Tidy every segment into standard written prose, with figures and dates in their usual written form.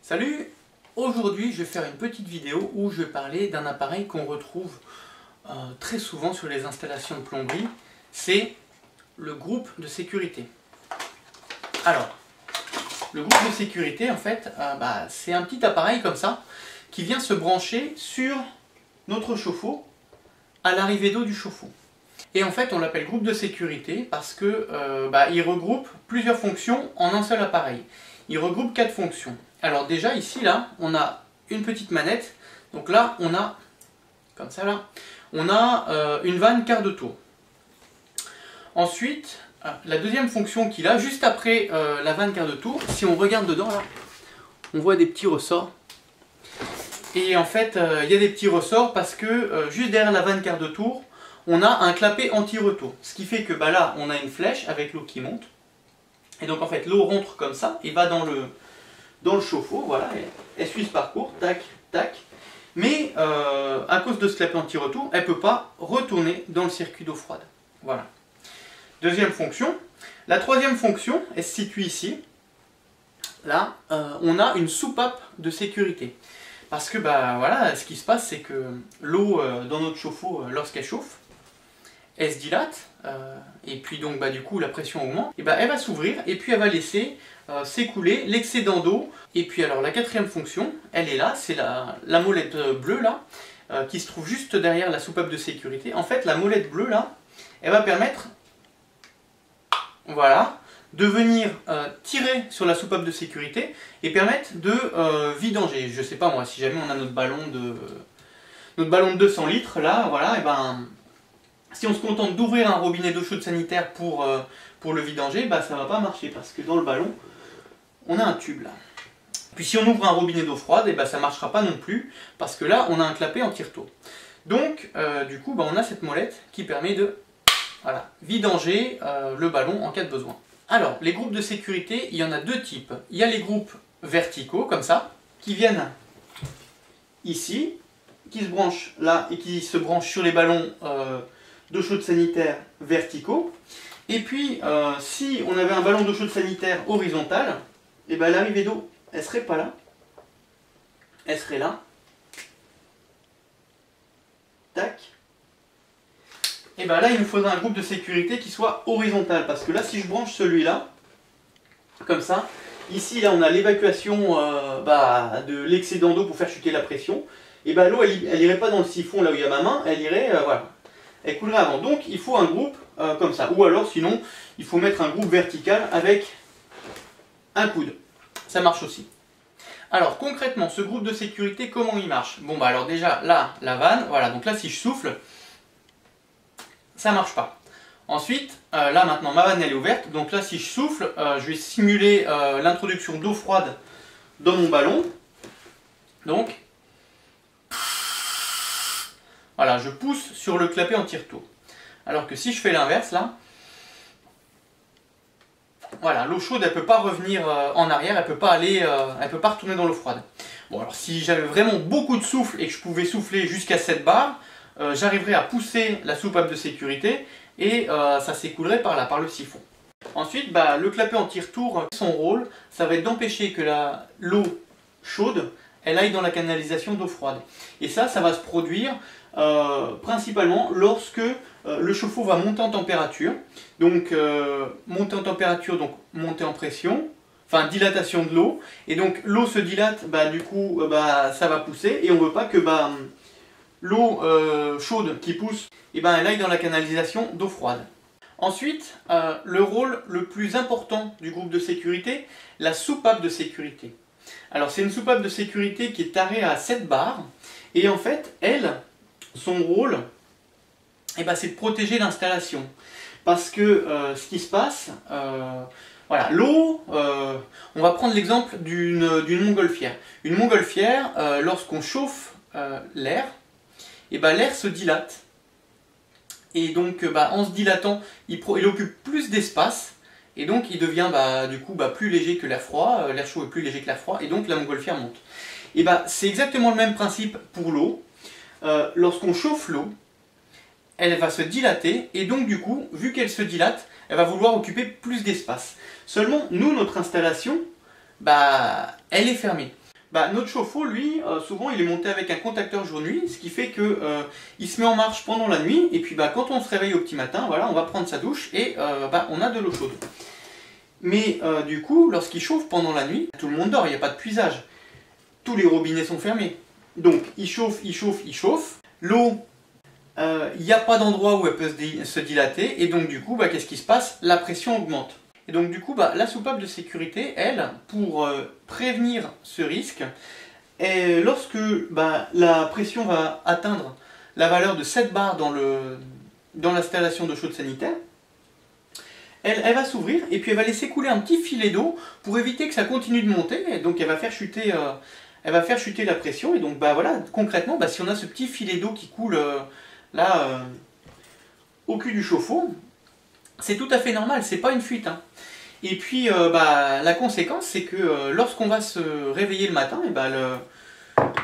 Salut! Aujourd'hui je vais faire une petite vidéo où je vais parler d'un appareil qu'on retrouve très souvent sur les installations de plomberie. C'est le groupe de sécurité. Alors, le groupe de sécurité en fait, c'est un petit appareil comme ça qui vient se brancher sur notre chauffe-eau à l'arrivée d'eau du chauffe-eau. Et en fait on l'appelle groupe de sécurité parce que il regroupe plusieurs fonctions en un seul appareil. Il regroupe 4 fonctions. Alors déjà ici là, on a une petite manette. Donc là on a, comme ça là, on a une vanne quart de tour. Ensuite, la deuxième fonction qu'il a, juste après la vanne quart de tour, si on regarde dedans là, on voit des petits ressorts. Et en fait, il y a des petits ressorts parce que juste derrière la vanne quart de tour, on a un clapet anti-retour. Ce qui fait que là, on a une flèche avec l'eau qui monte. Et donc en fait, l'eau rentre comme ça et va dans le chauffe-eau, voilà, elle suit ce parcours, tac, tac. Mais à cause de ce clapet anti-retour, elle ne peut pas retourner dans le circuit d'eau froide. Voilà. Deuxième fonction. La troisième fonction, elle se situe ici. Là, on a une soupape de sécurité. Parce que voilà, ce qui se passe, c'est que l'eau dans notre chauffe-eau, lorsqu'elle chauffe, elle se dilate, et puis donc du coup la pression augmente, et elle va s'ouvrir, et puis elle va laisser s'écouler l'excédent d'eau. Et puis alors la quatrième fonction, elle est là, c'est la molette bleue là, qui se trouve juste derrière la soupape de sécurité. En fait la molette bleue là, elle va permettre, voilà, de venir tirer sur la soupape de sécurité et permettre de vidanger. Je sais pas moi, si jamais on a notre ballon de 200 litres là, voilà, si on se contente d'ouvrir un robinet d'eau chaude sanitaire pour le vidanger, ça va pas marcher parce que dans le ballon, on a un tube là. Puis si on ouvre un robinet d'eau froide, ça marchera pas non plus parce que là, on a un clapet anti-retour. Donc, du coup, on a cette molette qui permet de vidanger le ballon en cas de besoin. Alors, les groupes de sécurité, il y en a deux types. Il y a les groupes verticaux, comme ça, qui viennent ici, qui se branchent là et qui se branchent sur les ballons d'eau chaude sanitaire verticaux. Et puis, si on avait un ballon d'eau chaude sanitaire horizontal, l'arrivée d'eau, elle serait pas là. Elle serait là. Tac. Et là, il nous faudrait un groupe de sécurité qui soit horizontal. Parce que là, si je branche celui-là, comme ça, ici, là, on a l'évacuation de l'excédent d'eau pour faire chuter la pression. Et l'eau, elle irait pas dans le siphon, là où il y a ma main, elle irait, voilà. Elle coulerait avant. Donc, il faut un groupe comme ça. Ou alors, sinon, il faut mettre un groupe vertical avec un coude. Ça marche aussi. Alors, concrètement, ce groupe de sécurité, comment il marche? Bon, alors déjà, là, la vanne, voilà. Donc là, si je souffle, ça marche pas. Ensuite, là maintenant ma vanne elle est ouverte, donc là si je souffle, je vais simuler l'introduction d'eau froide dans mon ballon. Donc, voilà, je pousse sur le clapet anti-retour. Alors que si je fais l'inverse là, voilà, l'eau chaude elle peut pas revenir en arrière, elle peut pas retourner dans l'eau froide. Bon alors si j'avais vraiment beaucoup de souffle et que je pouvais souffler jusqu'à 7 bars, j'arriverai à pousser la soupape de sécurité et ça s'écoulerait par là, par le siphon. Ensuite, le clapet anti-retour, son rôle, ça va être d'empêcher que l'eau chaude, elle aille dans la canalisation d'eau froide. Et ça va se produire principalement lorsque le chauffe-eau va monter en température. Donc, monter en température, donc monter en pression, enfin dilatation de l'eau. Et donc, l'eau se dilate, du coup, ça va pousser et on ne veut pas que l'eau chaude qui pousse, elle aille dans la canalisation d'eau froide. Ensuite, le rôle le plus important du groupe de sécurité, la soupape de sécurité. Alors c'est une soupape de sécurité qui est tarée à 7 bars, et en fait, son rôle, c'est de protéger l'installation. Parce que ce qui se passe, voilà, l'eau, on va prendre l'exemple d'une montgolfière. Une montgolfière, lorsqu'on chauffe l'air, l'air se dilate. Et donc en se dilatant, il occupe plus d'espace. Et donc il devient du coup plus léger que l'air froid. L'air chaud est plus léger que l'air froid. Et donc la montgolfière monte. Et c'est exactement le même principe pour l'eau. Lorsqu'on chauffe l'eau, elle va se dilater. Et donc du coup, vu qu'elle se dilate, elle va vouloir occuper plus d'espace. Seulement, nous, notre installation, elle est fermée. Bah, notre chauffe-eau, lui, souvent il est monté avec un contacteur jour-nuit, ce qui fait que il se met en marche pendant la nuit, et puis bah, quand on se réveille au petit matin, voilà, on va prendre sa douche et bah, on a de l'eau chaude. Mais du coup, lorsqu'il chauffe pendant la nuit, tout le monde dort, il n'y a pas de puisage. Tous les robinets sont fermés. Donc il chauffe, il chauffe, il chauffe. L'eau, il n'y a pas d'endroit où elle peut se dilater, et donc du coup, bah, qu'est-ce qui se passe? La pression augmente. Et donc du coup, bah, la soupape de sécurité, elle, pour prévenir ce risque, et lorsque bah, la pression va atteindre la valeur de 7 bars dans l'installation d'eau chaude sanitaire, elle va s'ouvrir et puis elle va laisser couler un petit filet d'eau pour éviter que ça continue de monter, et donc elle va faire chuter la pression. Et donc bah, voilà, concrètement, bah, si on a ce petit filet d'eau qui coule là au cul du chauffe-eau, c'est tout à fait normal, c'est pas une fuite, hein. Et puis bah, la conséquence, c'est que lorsqu'on va se réveiller le matin, et bah, le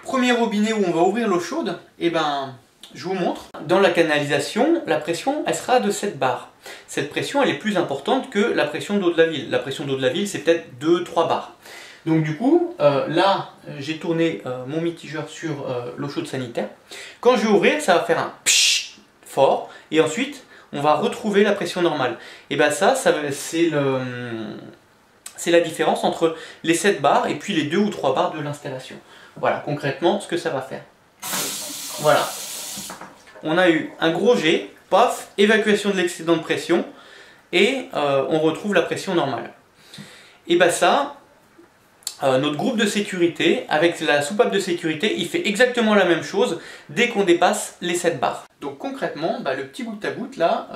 premier robinet où on va ouvrir l'eau chaude, et ben, je vous montre, dans la canalisation, la pression elle sera de 7 bars. Cette pression elle est plus importante que la pression d'eau de la ville. La pression d'eau de la ville c'est peut-être 2-3 bars. Donc du coup, là j'ai tourné mon mitigeur sur l'eau chaude sanitaire. Quand je vais ouvrir, ça va faire un psh fort, et ensuite on va retrouver la pression normale. Et bien ça c'est la différence entre les 7 bars et puis les 2 ou 3 bars de l'installation. Voilà concrètement ce que ça va faire. Voilà. On a eu un gros jet, paf, évacuation de l'excédent de pression, et on retrouve la pression normale. Et bien ça, notre groupe de sécurité, avec la soupape de sécurité, il fait exactement la même chose dès qu'on dépasse les 7 bars. Donc concrètement, bah, le petit goutte à goutte là,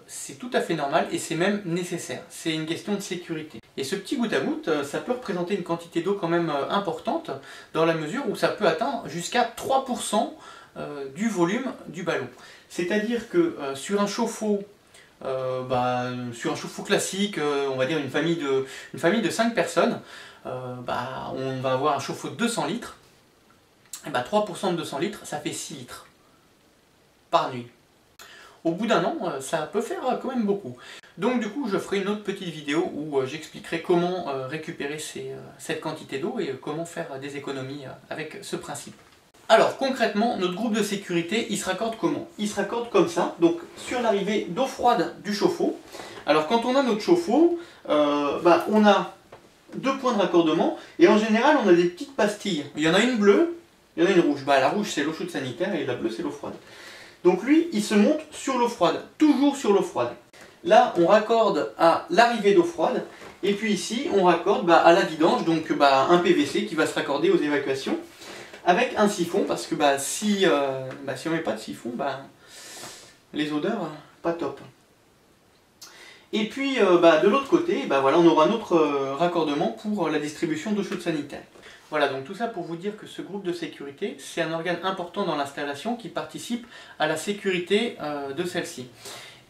c'est tout à fait normal et c'est même nécessaire. C'est une question de sécurité. Et ce petit goutte à goutte, ça peut représenter une quantité d'eau quand même importante, dans la mesure où ça peut atteindre jusqu'à 3% du volume du ballon. C'est-à-dire que sur un chauffe-eau, sur un chauffe-eau classique, on va dire une famille de 5 personnes, bah, on va avoir un chauffe-eau de 200 litres, et bah, 3% de 200 litres, ça fait 6 litres par nuit. Au bout d'un an, ça peut faire quand même beaucoup. Donc du coup, je ferai une autre petite vidéo où j'expliquerai comment récupérer cette quantité d'eau et comment faire des économies avec ce principe. Alors concrètement, notre groupe de sécurité, il se raccorde comment? Il se raccorde comme ça, donc sur l'arrivée d'eau froide du chauffe-eau. Alors quand on a notre chauffe-eau, on a 2 points de raccordement, et en général on a des petites pastilles. Il y en a une bleue, il y en a une rouge. Bah, la rouge c'est l'eau chaude sanitaire et la bleue c'est l'eau froide. Donc lui, il se monte sur l'eau froide, toujours sur l'eau froide. Là, on raccorde à l'arrivée d'eau froide, et puis ici, on raccorde à la vidange, donc un PVC qui va se raccorder aux évacuations, avec un siphon, parce que si on met pas de siphon, les odeurs, pas top. Et puis de l'autre côté, voilà, on aura notre raccordement pour la distribution d'eau chaude sanitaire. Voilà, donc tout ça pour vous dire que ce groupe de sécurité, c'est un organe important dans l'installation qui participe à la sécurité de celle-ci.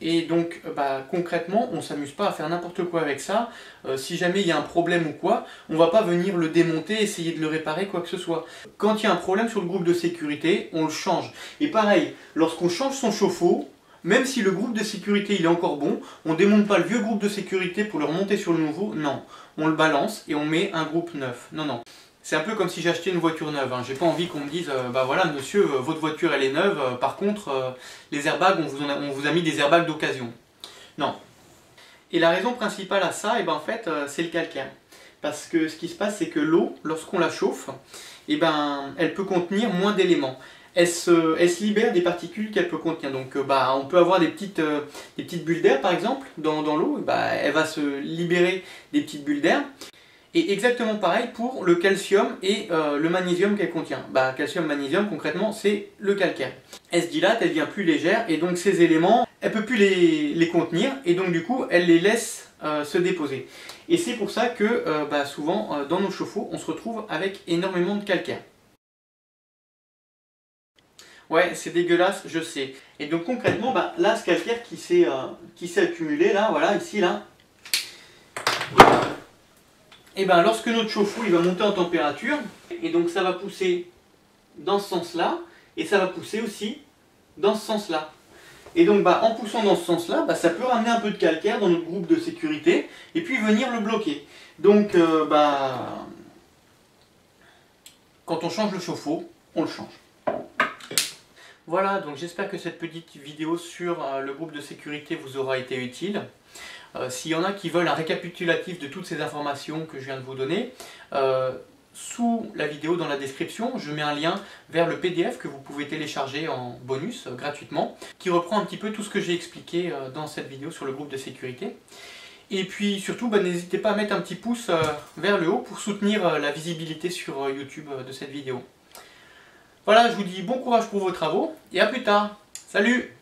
Et donc concrètement, on ne s'amuse pas à faire n'importe quoi avec ça. Si jamais il y a un problème ou quoi, on ne va pas venir le démonter, essayer de le réparer, quoi que ce soit. Quand il y a un problème sur le groupe de sécurité, on le change. Et pareil, lorsqu'on change son chauffe-eau, même si le groupe de sécurité il est encore bon, on ne démonte pas le vieux groupe de sécurité pour le remonter sur le nouveau, non. On le balance et on met un groupe neuf. Non, non. C'est un peu comme si j'achetais une voiture neuve, hein. J'ai pas envie qu'on me dise voilà monsieur, votre voiture elle est neuve, par contre les airbags, on vous a mis des airbags d'occasion. Non. Et la raison principale à ça, en fait, c'est le calcaire. Parce que ce qui se passe, c'est que l'eau, lorsqu'on la chauffe, elle peut contenir moins d'éléments. Elle se libère des particules qu'elle peut contenir. Donc on peut avoir des petites bulles d'air par exemple dans l'eau, elle va se libérer des petites bulles d'air. Et exactement pareil pour le calcium et le magnésium qu'elle contient. Calcium, magnésium, concrètement, c'est le calcaire. Elle se dilate, elle devient plus légère, et donc ces éléments, elle ne peut plus les contenir, et donc du coup, elle les laisse se déposer. Et c'est pour ça que souvent, dans nos chauffe-eau, on se retrouve avec énormément de calcaire. Ouais, c'est dégueulasse, je sais. Et donc concrètement, là, ce calcaire qui s'est accumulé, là, voilà, ici, là, et lorsque notre chauffe-eau il va monter en température, et donc ça va pousser dans ce sens-là, et ça va pousser aussi dans ce sens-là. Et donc en poussant dans ce sens-là, ça peut ramener un peu de calcaire dans notre groupe de sécurité, et puis venir le bloquer. Donc quand on change le chauffe-eau, on le change. Voilà, donc j'espère que cette petite vidéo sur le groupe de sécurité vous aura été utile. S'il y en a qui veulent un récapitulatif de toutes ces informations que je viens de vous donner, sous la vidéo dans la description, je mets un lien vers le PDF que vous pouvez télécharger en bonus gratuitement, qui reprend un petit peu tout ce que j'ai expliqué dans cette vidéo sur le groupe de sécurité. Et puis surtout, n'hésitez pas à mettre un petit pouce vers le haut pour soutenir la visibilité sur YouTube de cette vidéo. Voilà, je vous dis bon courage pour vos travaux et à plus tard. Salut!